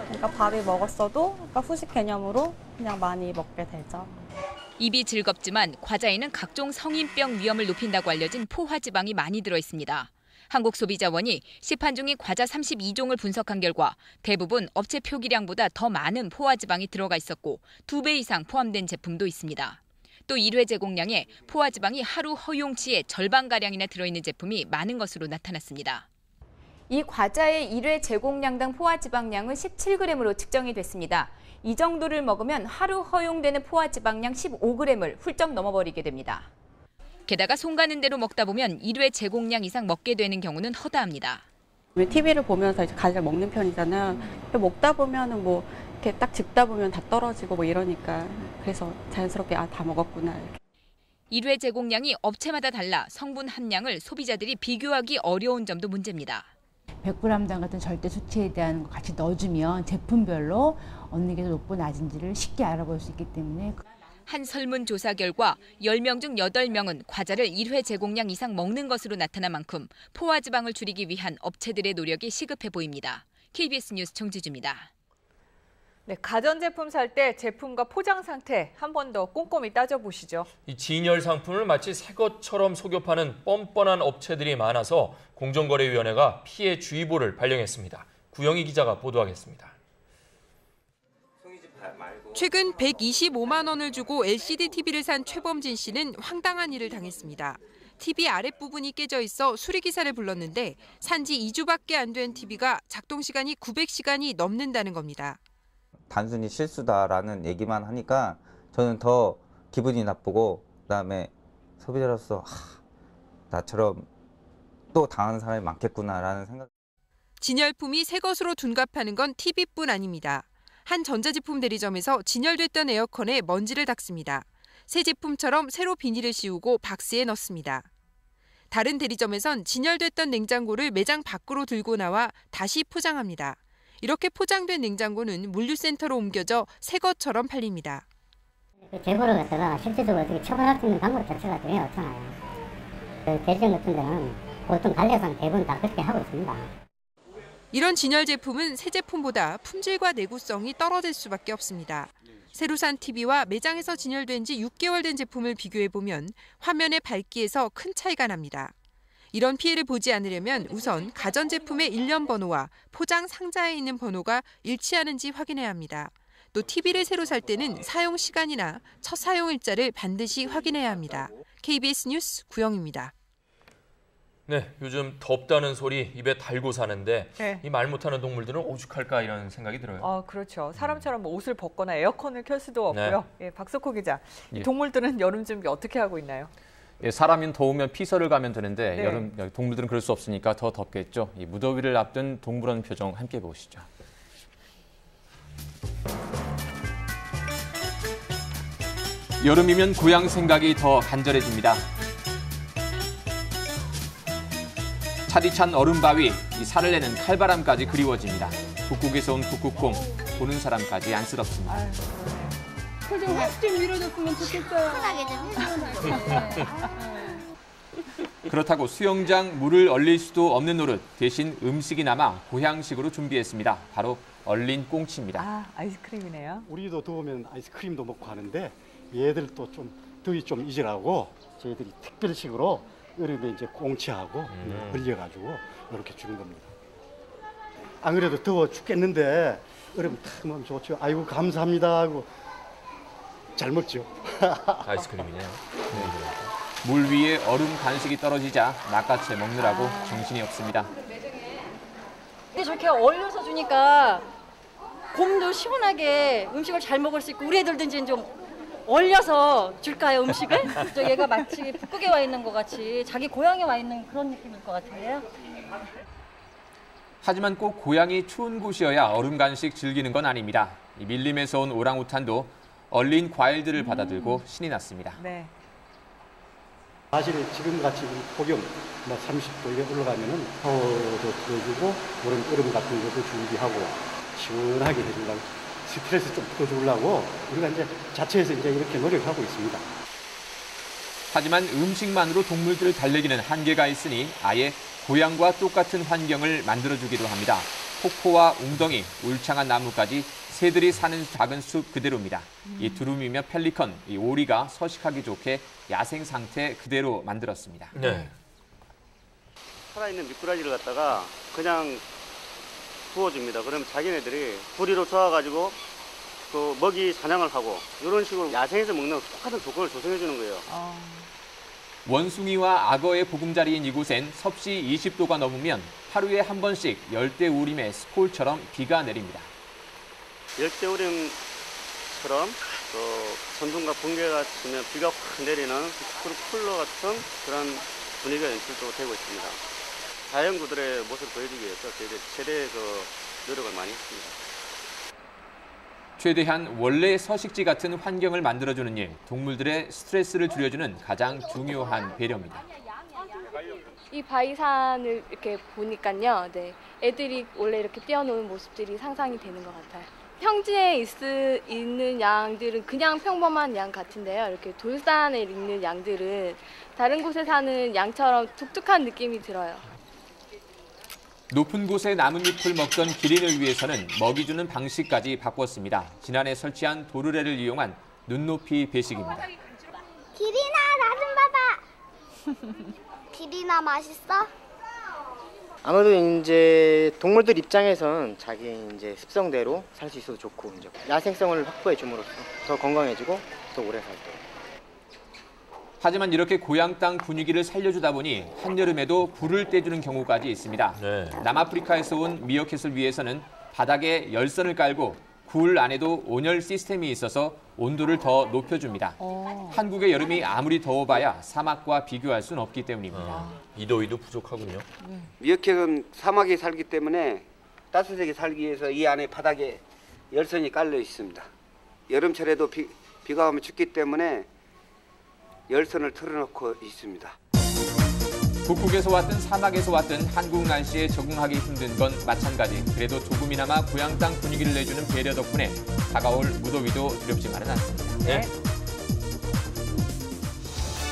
그러니까 밥이 먹었어도 그러니까 후식 개념으로 그냥 많이 먹게 되죠. 입이 즐겁지만 과자에는 각종 성인병 위험을 높인다고 알려진 포화지방이 많이 들어 있습니다. 한국소비자원이 시판 중인 과자 32종을 분석한 결과 대부분 업체 표기량보다 더 많은 포화지방이 들어가 있었고 2배 이상 포함된 제품도 있습니다. 또 1회 제공량에 포화지방이 하루 허용치의 절반가량이나 들어있는 제품이 많은 것으로 나타났습니다. 이 과자의 1회 제공량당 포화지방량은 17g으로 측정이 됐습니다. 이 정도를 먹으면 하루 허용되는 포화지방량 15g을 훌쩍 넘어버리게 됩니다. 게다가 손 가는 대로 먹다 보면 1회 제공량 이상 먹게 되는 경우는 허다합니다. TV를 보면서 이제 과자를 먹는 편이잖아요. 먹다 보면은 뭐 이렇게 딱 집다 보면 다 떨어지고 뭐 이러니까 그래서 자연스럽게 다 먹었구나. 1회 제공량이 업체마다 달라 성분 함량을 소비자들이 비교하기 어려운 점도 문제입니다. 100g당 같은 절대 수치에 대한 거 같이 넣어주면 제품별로 어느 게 더 높고 낮은지를 쉽게 알아볼 수 있기 때문에. 한 설문조사 결과 10명 중 8명은 과자를 1회 제공량 이상 먹는 것으로 나타난 만큼 포화지방을 줄이기 위한 업체들의 노력이 시급해 보입니다. KBS 뉴스 정지주입니다. 네, 가전제품 살 때 제품과 포장 상태 한 번 더 꼼꼼히 따져보시죠. 이 진열 상품을 마치 새 것처럼 속여 파는 뻔뻔한 업체들이 많아서 공정거래위원회가 피해 주의보를 발령했습니다. 구영희 기자가 보도하겠습니다. 최근 125만 원을 주고 LCD TV를 산 최범진 씨는 황당한 일을 당했습니다. TV 아랫부분이 깨져 있어 수리기사를 불렀는데 산지 2주밖에 안 된 TV가 작동 시간이 900시간이 넘는다는 겁니다. 단순히 실수다라는 얘기만 하니까 저는 더 기분이 나쁘고 그다음에 소비자로서 나처럼 또 당하는 사람이 많겠구나라는 생각. 진열품이 새 것으로 둔갑하는 건 TV뿐 아닙니다. 한 전자제품 대리점에서 진열됐던 에어컨에 먼지를 닦습니다. 새 제품처럼 새로 비닐을 씌우고 박스에 넣습니다. 다른 대리점에선 진열됐던 냉장고를 매장 밖으로 들고 나와 다시 포장합니다. 이렇게 포장된 냉장고는 물류센터로 옮겨져 새 것처럼 팔립니다. 재고를 갖다가 실질적으로 어떻게 처분할 수 있는 방법 자체가 되게 없잖아요. 대리점 같은 데는 보통 관리상 대부분 다 그렇게 하고 있습니다. 이런 진열 제품은 새 제품보다 품질과 내구성이 떨어질 수밖에 없습니다. 새로 산 TV와 매장에서 진열된 지 6개월 된 제품을 비교해보면 화면의 밝기에서 큰 차이가 납니다. 이런 피해를 보지 않으려면 우선 가전제품의 일련 번호와 포장 상자에 있는 번호가 일치하는지 확인해야 합니다. 또 TV를 새로 살 때는 사용 시간이나 첫 사용 일자를 반드시 확인해야 합니다. KBS 뉴스 구영입니다. 네, 요즘 덥다는 소리 입에 달고 사는데 네. 이 말 못하는 동물들은 오죽할까 이런 생각이 들어요. 그렇죠. 사람처럼 뭐 옷을 벗거나 에어컨을 켤 수도 없고요. 네. 예, 박석호 기자, 예. 동물들은 여름 준비 어떻게 하고 있나요? 예, 사람은 더우면 피서를 가면 되는데 네. 여름 동물들은 그럴 수 없으니까 더 덥겠죠. 이 무더위를 앞둔 동물원 표정 함께 보시죠. 여름이면 고향 생각이 더 간절해집니다. 차디찬 얼음바위, 이 살을 내는 칼바람까지 그리워집니다. 북극에서 온 북극곰, 보는 사람까지 안쓰럽습니다. 표정 확 좀 밀어줬으면 좋겠어요. 편하게 좀 그렇다고 수영장 물을 얼릴 수도 없는 노릇, 대신 음식이 남아 고향식으로 준비했습니다. 바로 얼린 꽁치입니다. 아이스크림이네요. 우리도 더우면 아이스크림도 먹고 하는데 얘들도 좀 더위 좀 잊으라고 저희들이 특별식으로 얼음에 이제 꽁치하고 얼려가지고 이렇게 주는 겁니다. 안 그래도 더워 죽겠는데 얼음 탁 먹으면 좋죠. 아이고 감사합니다 하고 잘 먹죠. 아이스크림이네요. 물 위에 얼음 간식이 떨어지자 낚아채 먹느라고 정신이 없습니다. 근데 저렇게 얼려서 주니까 곰도 시원하게 음식을 잘 먹을 수 있고 우리 애들도 이제 좀 얼려서 줄까요, 음식을? 저 얘가 마치 북극에 와 있는 것 같이 자기 고향에 와 있는 그런 느낌일 것 같은데요. 하지만 꼭 고향이 추운 곳이어야 얼음 간식 즐기는 건 아닙니다. 이 밀림에서 온 오랑우탄도 얼린 과일들을 받아들고 신이 났습니다. 네. 사실 지금같이 폭염 30도 이래 올라가면은 샤워도 풀어주고 얼음 같은 것도 준비하고 시원하게 해주려고 스트레스 좀 풀어주려고 우리가 이제 자체에서 이제 이렇게 노력하고 있습니다. 하지만 음식만으로 동물들을 달래기는 한계가 있으니 아예 고향과 똑같은 환경을 만들어주기도 합니다. 폭포와 웅덩이, 울창한 나무까지 새들이 사는 작은 숲 그대로입니다. 이 두루미며 펠리컨, 이 오리가 서식하기 좋게 야생 상태 그대로 만들었습니다. 네. 살아있는 미꾸라지를 갖다가 그냥 부어줍니다. 그러면 자기네들이 부리로 좋아가지고 그 먹이 사냥을 하고 이런 식으로 야생에서 먹는 똑같은 조건을 조성해 주는 거예요. 원숭이와 악어의 보금자리인 이곳엔 섭씨 20도가 넘으면 하루에 한 번씩 열대우림의 스콜처럼 비가 내립니다. 열대우림처럼 전동과 번개가 치면 비가 확 내리는 쿨러 같은 그런 분위기가 연출도 되고 있습니다. 자연구들의 모습을 보여주기 위해서 저희들이 최대의 노력을 많이 했습니다. 최대한 원래 서식지 같은 환경을 만들어주는 일, 동물들의 스트레스를 줄여주는 가장 중요한 배려입니다. 이 바위산을 이렇게 보니까요, 네, 애들이 원래 이렇게 뛰어노는 모습들이 상상이 되는 것 같아요. 평지에 있는 양들은 그냥 평범한 양 같은데요. 이렇게 돌산에 있는 양들은 다른 곳에 사는 양처럼 독특한 느낌이 들어요. 높은 곳에 나뭇잎을 먹던 기린을 위해서는 먹이 주는 방식까지 바꿨습니다. 지난해 설치한 도르래를 이용한 눈높이 배식입니다. 기린아, 나 좀 봐봐. 기린아, 맛있어? 아무래도 이제 동물들 입장에선 자기 이제 습성대로 살 수 있어서 좋고 이제 야생성을 확보해 줌으로써 더 건강해지고 더 오래 살도록. 하지만 이렇게 고향 땅 분위기를 살려주다 보니 한여름에도 불을 떼주는 경우까지 있습니다. 네. 남아프리카에서 온 미어캣을 위해서는 바닥에 열선을 깔고 굴 안에도 온열 시스템이 있어서 온도를 더 높여줍니다. 한국의 여름이 아무리 더워봐야 사막과 비교할 수는 없기 때문입니다. 이 더위도 부족하군요. 미어캣은 사막에 살기 때문에 따뜻하게 살기 위해서 이 안에 바닥에 열선이 깔려 있습니다. 여름철에도 비가 오면 춥기 때문에 열선을 틀어놓고 있습니다. 북극에서 왔든 사막에서 왔든 한국 날씨에 적응하기 힘든 건 마찬가지. 그래도 조금이나마 고향 땅 분위기를 내주는 배려 덕분에 다가올 무더위도 두렵지만은 않습니다. 네.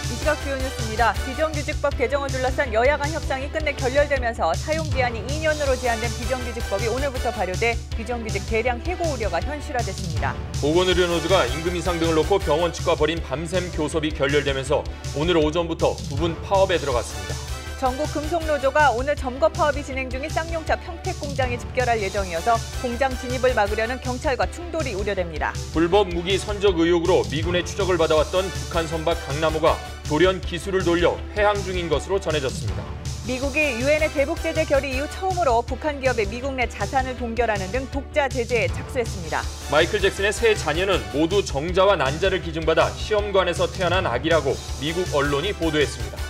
이 시각 주요 뉴스입니다. 비정규직법 개정을 둘러싼 여야 간 협상이 끝내 결렬되면서 사용기한이 2년으로 제한된 비정규직법이 오늘부터 발효돼 비정규직 대량 해고 우려가 현실화됐습니다. 보건의료노조가 임금 인상 등을 놓고 병원 측과 벌인 밤샘 교섭이 결렬되면서 오늘 오전부터 부분 파업에 들어갔습니다. 전국 금속노조가 오늘 점거 파업이 진행 중인 쌍용차 평택 공장에 집결할 예정이어서 공장 진입을 막으려는 경찰과 충돌이 우려됩니다. 불법 무기 선적 의혹으로 미군의 추적을 받아왔던 북한 선박 강남호가 돌연 기술을 돌려 회항 중인 것으로 전해졌습니다. 미국이 유엔의 대북 제재 결의 이후 처음으로 북한 기업의 미국 내 자산을 동결하는 등 독자 제재에 착수했습니다. 마이클 잭슨의 세 자녀는 모두 정자와 난자를 기증받아 시험관에서 태어난 아기라고 미국 언론이 보도했습니다.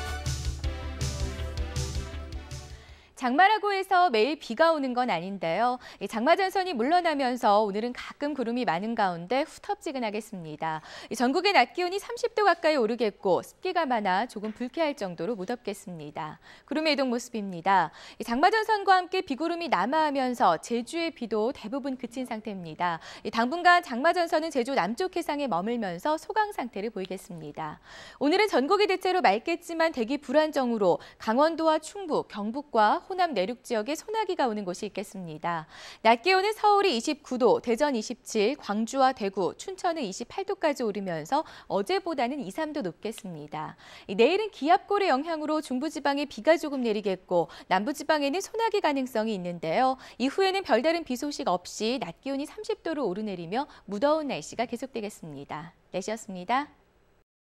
장마라고 해서 매일 비가 오는 건 아닌데요. 장마 전선이 물러나면서 오늘은 가끔 구름이 많은 가운데 후텁지근하겠습니다. 전국의 낮 기온이 30도 가까이 오르겠고 습기가 많아 조금 불쾌할 정도로 무덥겠습니다. 구름의 이동 모습입니다. 장마 전선과 함께 비구름이 남하하면서 제주의 비도 대부분 그친 상태입니다. 당분간 장마 전선은 제주 남쪽 해상에 머물면서 소강 상태를 보이겠습니다. 오늘은 전국이 대체로 맑겠지만 대기 불안정으로 강원도와 충북, 경북과 호남 내륙 지역에 소나기가 오는 곳이 있겠습니다. 낮 기온은 서울이 29도, 대전 27, 광주와 대구, 춘천은 28도까지 오르면서 어제보다는 2, 3도 높겠습니다. 내일은 기압골의 영향으로 중부지방에 비가 조금 내리겠고 남부지방에는 소나기 가능성이 있는데요. 이후에는 별다른 비 소식 없이 낮 기온이 30도로 오르내리며 무더운 날씨가 계속되겠습니다. 날씨였습니다.